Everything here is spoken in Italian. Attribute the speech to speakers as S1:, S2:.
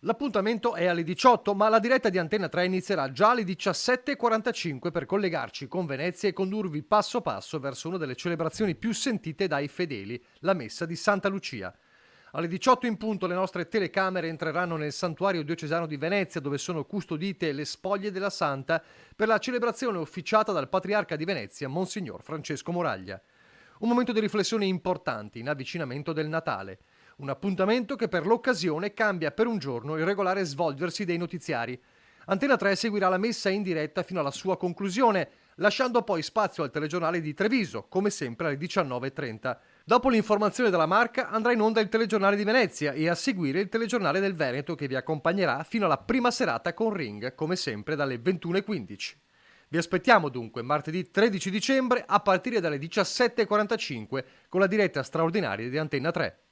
S1: L'appuntamento è alle 18, ma la diretta di Antenna 3 inizierà già alle 17:45 per collegarci con Venezia e condurvi passo passo verso una delle celebrazioni più sentite dai fedeli, la messa di Santa Lucia. Alle 18 in punto le nostre telecamere entreranno nel santuario diocesano di Venezia, dove sono custodite le spoglie della Santa per la celebrazione officiata dal patriarca di Venezia, Monsignor Francesco Moraglia. Un momento di riflessione importante in avvicinamento del Natale. Un appuntamento che per l'occasione cambia per un giorno il regolare svolgersi dei notiziari. Antena 3 seguirà la messa in diretta fino alla sua conclusione, lasciando poi spazio al telegiornale di Treviso, come sempre alle 19:30. Dopo l'informazione della Marca andrà in onda il telegiornale di Venezia e a seguire il telegiornale del Veneto che vi accompagnerà fino alla prima serata con Ring, come sempre dalle 21:15. Vi aspettiamo dunque martedì 13 dicembre a partire dalle 17:45 con la diretta straordinaria di Antenna 3.